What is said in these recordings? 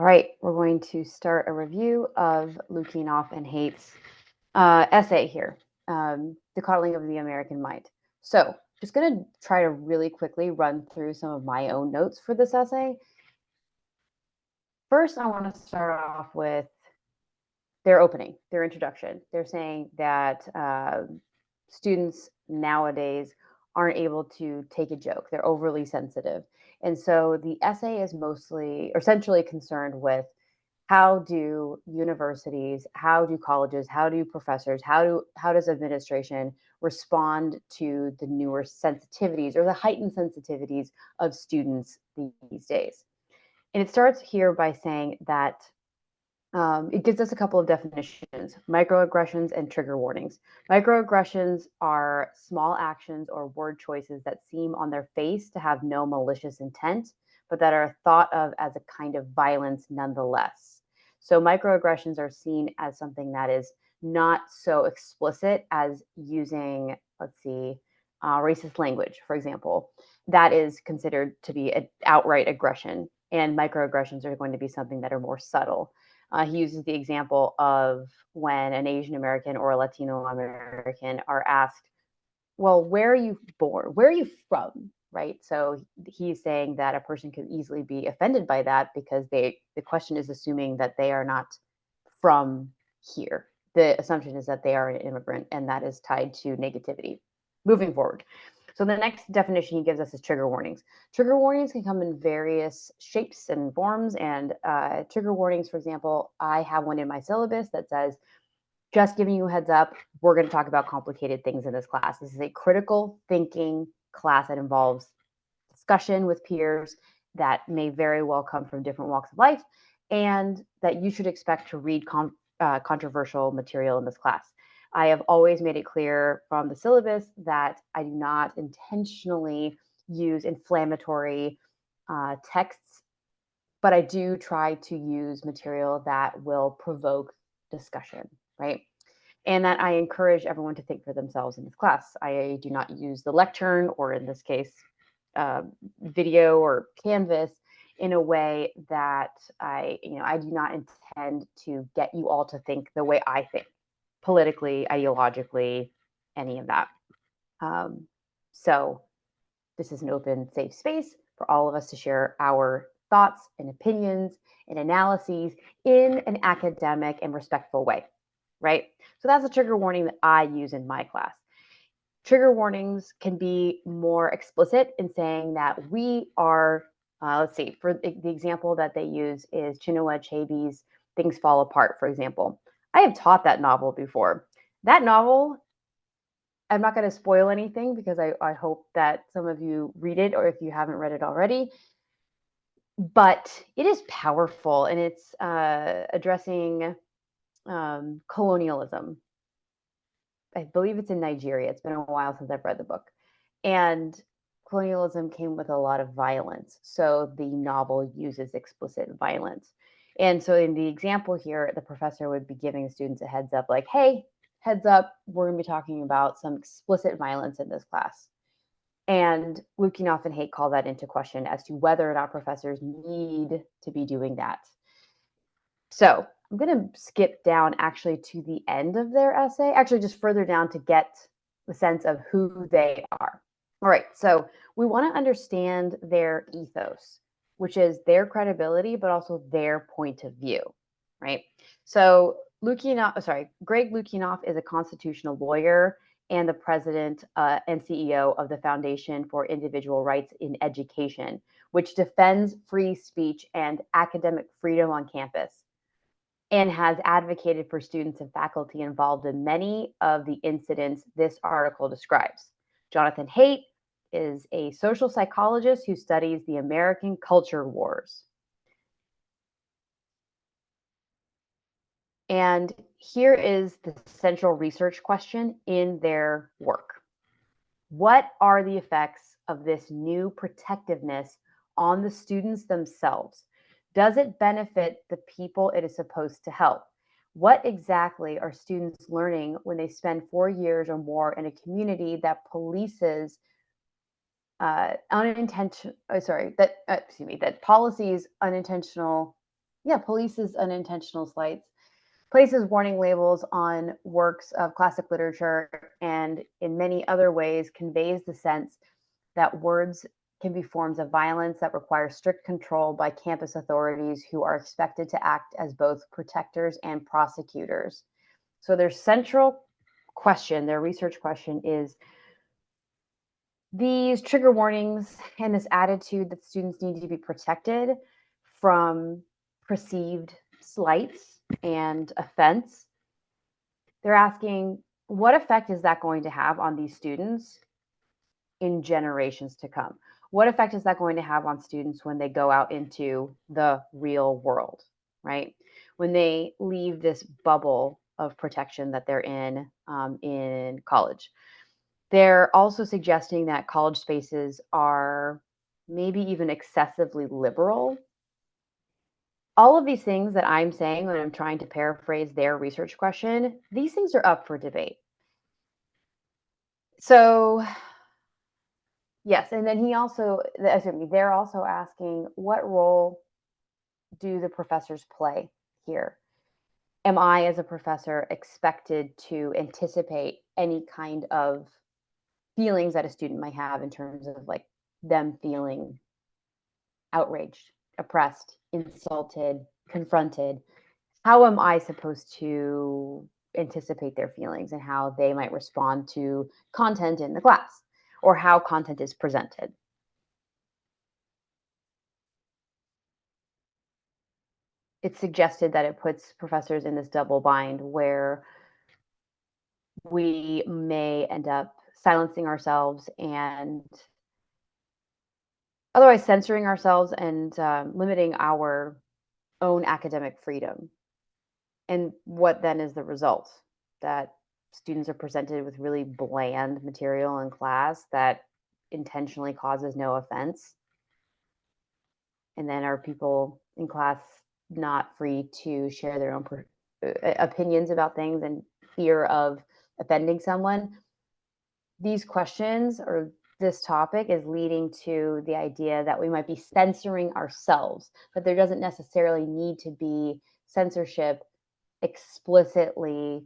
All right, we're going to start a review of Lukianoff and Haidt's essay here, The Coddling of the American Mind. So just going to try to really quickly run through some of my own notes for this essay. First, I want to start off with their opening, their introduction. They're saying that students nowadays aren't able to take a joke. They're overly sensitive. And so the essay is mostly, or essentially concerned with how do universities, how do colleges, how do professors, how does administration respond to the newer sensitivities or the heightened sensitivities of students these days? And it starts here by saying that it gives us a couple of definitions: microaggressions and trigger warnings. Microaggressions are small actions or word choices that seem on their face to have no malicious intent, but that are thought of as a kind of violence nonetheless. So microaggressions are seen as something that is not so explicit as using, let's see, racist language, for example. That is considered to be an outright aggression, and microaggressions are going to be something that are more subtle. He uses the example of when an Asian American or a Latino American are asked, well, where are you born? Where are you from? Right. So he's saying that a person could easily be offended by that because the question is assuming that they are not from here. The assumption is that they are an immigrant, and that is tied to negativity. Moving forward. So the next definition he gives us is trigger warnings. Trigger warnings can come in various shapes and forms. And trigger warnings, for example, I have one in my syllabus that says, just giving you a heads up, we're going to talk about complicated things in this class. This is a critical thinking class that involves discussion with peers that may very well come from different walks of life, and that you should expect to read controversial material in this class. I have always made it clear from the syllabus that I do not intentionally use inflammatory texts, but I do try to use material that will provoke discussion, right? And that I encourage everyone to think for themselves in this class. I do not use the lectern, or in this case, video or Canvas, in a way that I do not intend to get you all to think the way I think, politically, ideologically, any of that. So this is an open, safe space for all of us to share our thoughts and opinions and analyses in an academic and respectful way, right? So that's a trigger warning that I use in my class. Trigger warnings can be more explicit in saying that we are, let's see, for the example that they use is Chinua Achebe's Things Fall Apart, for example. I have taught that novel before. That novel, I'm not going to spoil anything because I hope that some of you read it, or if you haven't read it already. But it is powerful, and it's addressing colonialism. I believe it's in Nigeria. It's been a while since I've read the book. And colonialism came with a lot of violence. So the novel uses explicit violence. And so in the example here, the professor would be giving students a heads up, like, hey, heads up, we're going to be talking about some explicit violence in this class. And Lukianoff and Haidt call that into question as to whether or not professors need to be doing that. So I'm going to skip down actually to the end of their essay, actually just further down to get the sense of who they are. All right, so we want to understand their ethos, which is their credibility, but also their point of view, right? So Greg Lukianoff is a constitutional lawyer and the president and CEO of the Foundation for Individual Rights in Education, which defends free speech and academic freedom on campus, and has advocated for students and faculty involved in many of the incidents this article describes. Jonathan Haidt is a social psychologist who studies the American culture wars. And here is the central research question in their work. What are the effects of this new protectiveness on the students themselves? Does it benefit the people it is supposed to help? What exactly are students learning when they spend 4 years or more in a community that polices that policies unintentional Yeah, polices unintentional slights, places warning labels on works of classic literature, and in many other ways conveys the sense that words can be forms of violence that require strict control by campus authorities who are expected to act as both protectors and prosecutors. So their central question, their research question is these trigger warnings and this attitude that students need to be protected from perceived slights and offense. They're asking, what effect is that going to have on these students in generations to come? What effect is that going to have on students when they go out into the real world, right? When they leave this bubble of protection that they're in college. They're also suggesting that college spaces are maybe even excessively liberal. All of these things that I'm saying when I'm trying to paraphrase their research question, these things are up for debate. So, yes, and then they're also asking, what role do the professors play here? Am I, as a professor, expected to anticipate any kind of feelings that a student might have in terms of like them feeling outraged, oppressed, insulted, confronted? How am I supposed to anticipate their feelings and how they might respond to content in the class or how content is presented? It's suggested that it puts professors in this double bind where we may end up silencing ourselves and otherwise censoring ourselves and limiting our own academic freedom. And what then is the result? That students are presented with really bland material in class that intentionally causes no offense. And then are people in class not free to share their own opinions about things and fear of offending someone? These questions or this topic is leading to the idea that we might be censoring ourselves, that there doesn't necessarily need to be censorship explicitly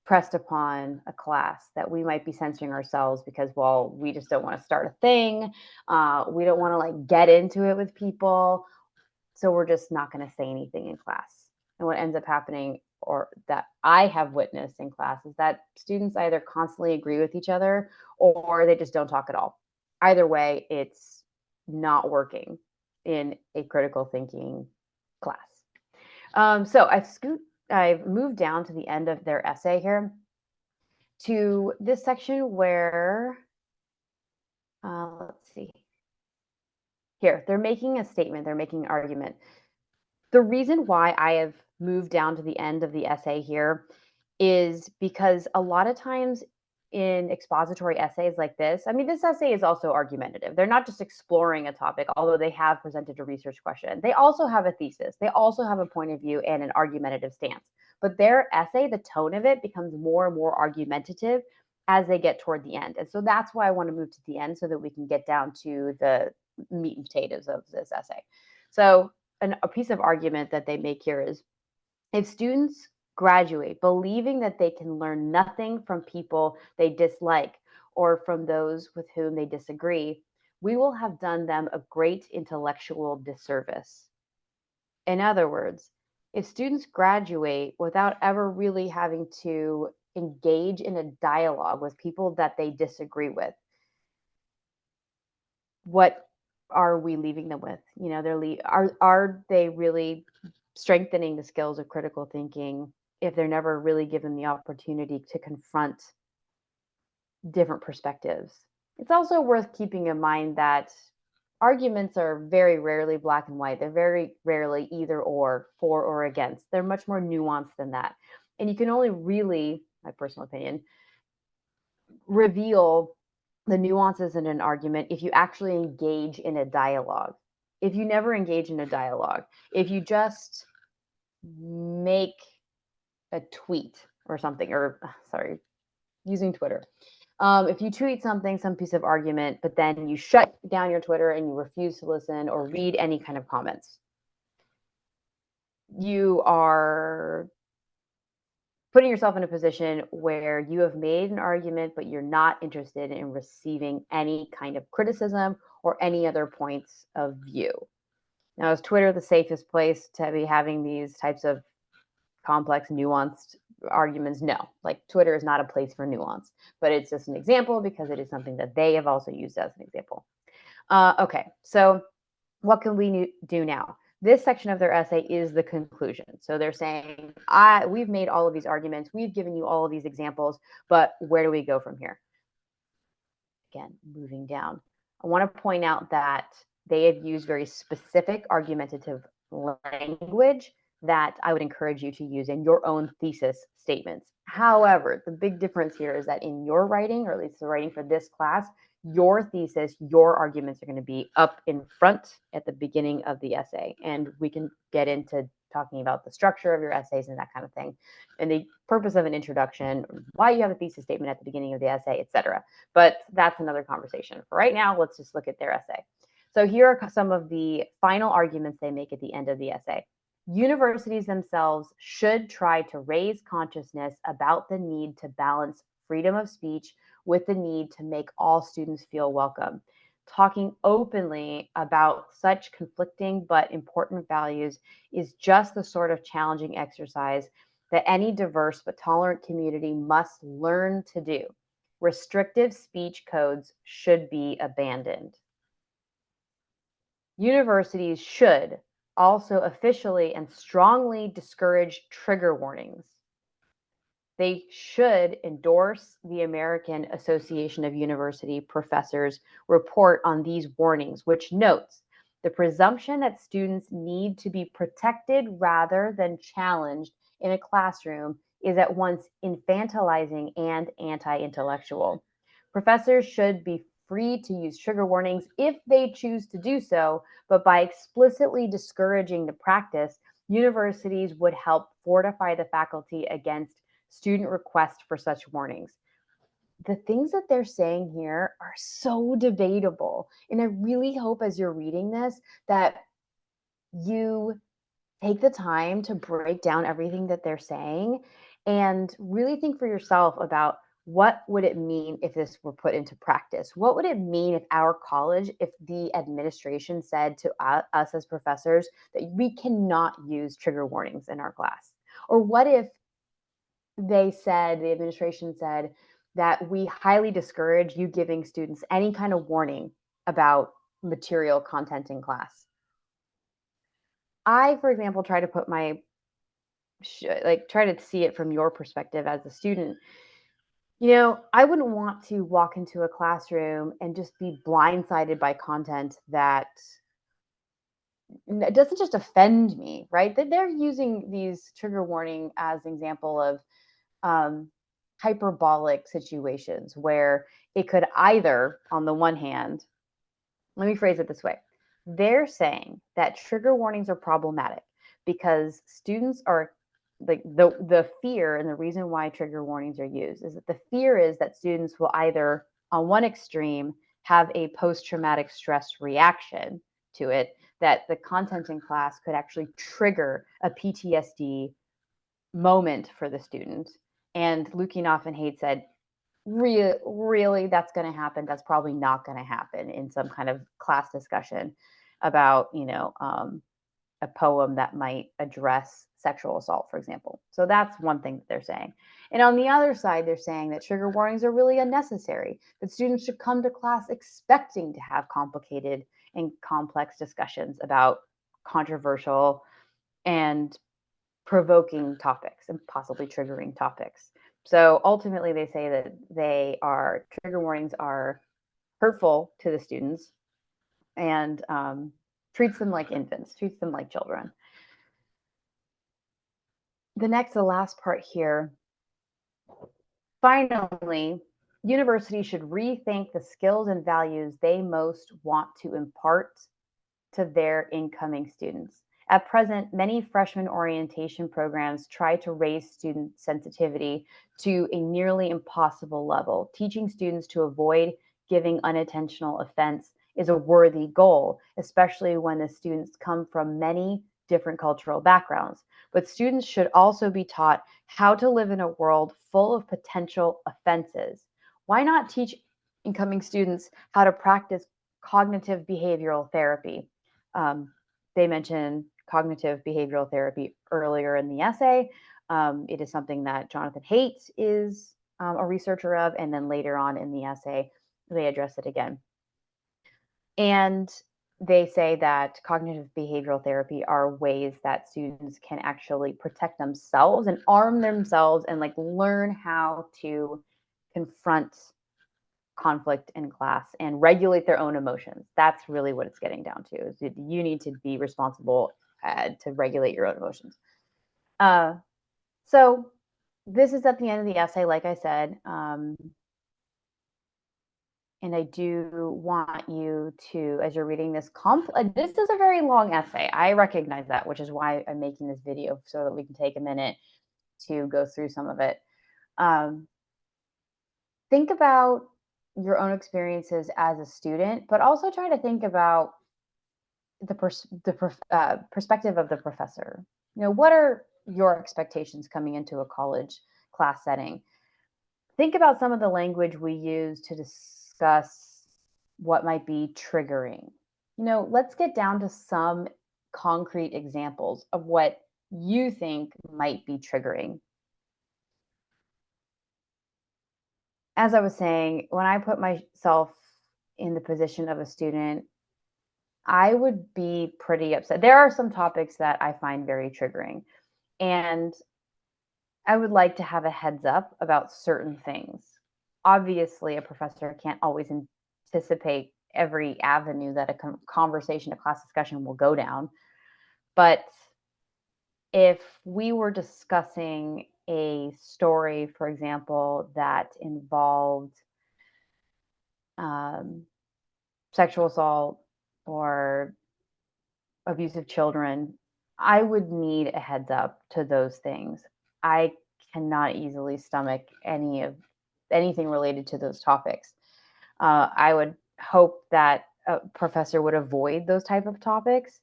pressed upon a class, that we might be censoring ourselves because, well, we just don't want to start a thing. We don't want to like get into it with people. So we're just not going to say anything in class. And what ends up happening, or that I have witnessed in class, is that students either constantly agree with each other or they just don't talk at all. Either way, it's not working in a critical thinking class. So I've moved down to the end of their essay here to this section where, let's see, here, they're making a statement, they're making an argument. The reason why I have moved down to the end of the essay here is because a lot of times in expository essays like this, I mean, this essay is also argumentative. They're not just exploring a topic, although they have presented a research question. They also have a thesis. They also have a point of view and an argumentative stance. But their essay, the tone of it becomes more and more argumentative as they get toward the end. And so that's why I want to move to the end so that we can get down to the meat and potatoes of this essay. So a piece of argument that they make here is, if students graduate believing that they can learn nothing from people they dislike or from those with whom they disagree, we will have done them a great intellectual disservice. In other words, if students graduate without ever really having to engage in a dialogue with people that they disagree with, what are we leaving them with? You know, are they really strengthening the skills of critical thinking if they're never really given the opportunity to confront different perspectives? It's also worth keeping in mind that arguments are very rarely black and white. They're very rarely either or, for or against. They're much more nuanced than that. And you can only really, my personal opinion, reveal the nuances in an argument if you actually engage in a dialogue. If you never engage in a dialogue, if you just make a tweet or something, or sorry, using Twitter. If you tweet something, some piece of argument, but then you shut down your Twitter and you refuse to listen or read any kind of comments, you are putting yourself in a position where you have made an argument, but you're not interested in receiving any kind of criticism or any other points of view. Now, is Twitter the safest place to be having these types of complex, nuanced arguments? No, like Twitter is not a place for nuance, but it's just an example because it is something that they have also used as an example. Okay, so what can we do now? This section of their essay is the conclusion. So they're saying, we've made all of these arguments, we've given you all of these examples, but where do we go from here? Again, moving down. I want to point out that they have used very specific argumentative language that I would encourage you to use in your own thesis statements. However, the big difference here is that in your writing, or at least the writing for this class, your thesis, your arguments are going to be up in front at the beginning of the essay. And we can get into talking about the structure of your essays and that kind of thing, and the purpose of an introduction, why you have a thesis statement at the beginning of the essay, etc. But that's another conversation. For right now, let's just look at their essay. So here are some of the final arguments they make at the end of the essay. Universities themselves should try to raise consciousness about the need to balance freedom of speech with the need to make all students feel welcome. Talking openly about such conflicting but important values is just the sort of challenging exercise that any diverse but tolerant community must learn to do. Restrictive speech codes should be abandoned. Universities should also officially and strongly discourage trigger warnings. They should endorse the American Association of University Professors report on these warnings, which notes the presumption that students need to be protected rather than challenged in a classroom is at once infantilizing and anti-intellectual. Professors should be free to use trigger warnings if they choose to do so, but by explicitly discouraging the practice, universities would help fortify the faculty against student requests for such warnings. The things that they're saying here are so debatable. And I really hope as you're reading this that you take the time to break down everything that they're saying and really think for yourself about what would it mean if this were put into practice? What would it mean if our college, if the administration said to us as professors that we cannot use trigger warnings in our class? Or what if they said, the administration said, that we highly discourage you giving students any kind of warning about material content in class? I, for example, try to put try to see it from your perspective as a student. I wouldn't want to walk into a classroom and just be blindsided by content that it doesn't just offend me, right? That they're using these trigger warning as an example of hyperbolic situations where it could either, on the one hand, let me phrase it this way. They're saying that trigger warnings are problematic because students are like the fear, and the reason why trigger warnings are used is that the fear is that students will either, on one extreme, have a post-traumatic stress reaction to it, that the content in class could actually trigger a PTSD moment for the student. And Lukianoff and Haidt said, really, that's going to happen. That's probably not going to happen in some kind of class discussion about, a poem that might address sexual assault, for example. So that's one thing that they're saying. And on the other side, they're saying that trigger warnings are really unnecessary, that students should come to class expecting to have complicated and complex discussions about controversial and provoking topics and possibly triggering topics. So ultimately, they say that trigger warnings are hurtful to the students and treats them like infants, treats them like children. The last part here. Finally, universities should rethink the skills and values they most want to impart to their incoming students. At present, many freshman orientation programs try to raise student sensitivity to a nearly impossible level. Teaching students to avoid giving unintentional offense is a worthy goal, especially when the students come from many different cultural backgrounds. But students should also be taught how to live in a world full of potential offenses. Why not teach incoming students how to practice cognitive behavioral therapy? They mentioned cognitive behavioral therapy earlier in the essay. It is something that Jonathan Haidt is a researcher of, and then later on in the essay, they address it again. And they say that cognitive behavioral therapy are ways that students can actually protect themselves and arm themselves and like learn how to confront conflict in class and regulate their own emotions. That's really what it's getting down to. Is you need to be responsible to regulate your own emotions. So this is at the end of the essay, like I said. And I do want you to, as you're reading this, this is a very long essay. I recognize that, which is why I'm making this video so that we can take a minute to go through some of it. Think about your own experiences as a student, but also try to think about the perspective of the professor. You know, what are your expectations coming into a college class setting? Think about some of the language we use to discuss what might be triggering. You know, let's get down to some concrete examples of what you think might be triggering. As I was saying, when I put myself in the position of a student, I would be pretty upset. There are some topics that I find very triggering, and I would like to have a heads up about certain things. Obviously, a professor can't always anticipate every avenue that a conversation, a class discussion will go down. But if we were discussing a story, for example, that involved sexual assault or abusive children, I would need a heads up to those things. I cannot easily stomach anything related to those topics. I would hope that a professor would avoid those type of topics.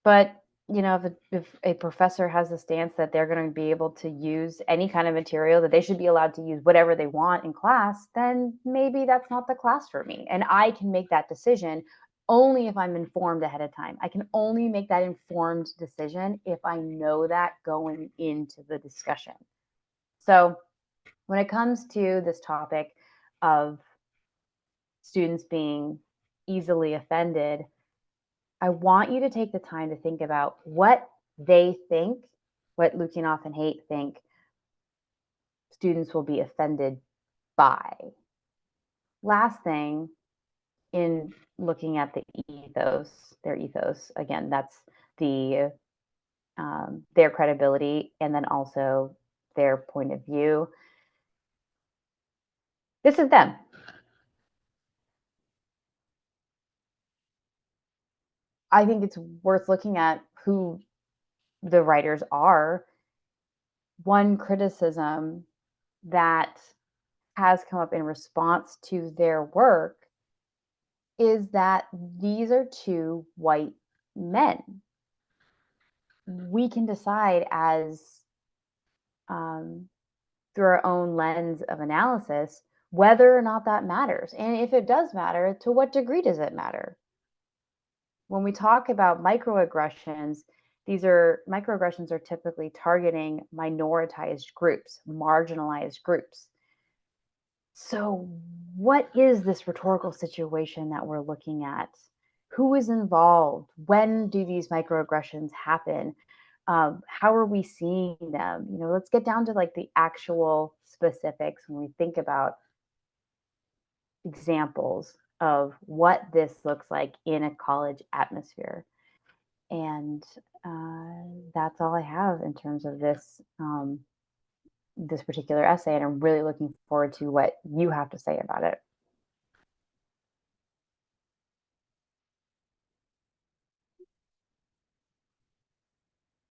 But you know, if a professor has a stance that they're going to be able to use any kind of material, that they should be allowed to use whatever they want in class, then maybe that's not the class for me. And I can make that decision only if I'm informed ahead of time. I can only make that informed decision if I know that going into the discussion. So when it comes to this topic of students being easily offended, I want you to take the time to think about what they think, what Lukianoff and Haidt think students will be offended by. Last thing, in looking at the their ethos, again, that's their credibility and then also their point of view. This is them. I think it's worth looking at who the writers are. One criticism that has come up in response to their work is that these are two white men. We can decide as through our own lens of analysis whether or not that matters. And if it does matter, to what degree does it matter? When we talk about microaggressions, microaggressions are typically targeting minoritized groups, marginalized groups. So, what is this rhetorical situation that we're looking at? Who is involved? When do these microaggressions happen? How are we seeing them? You know, let's get down to like the actual specifics when we think about examples of what this looks like in a college atmosphere. And that's all I have in terms of this this particular essay, and I'm really looking forward to what you have to say about it.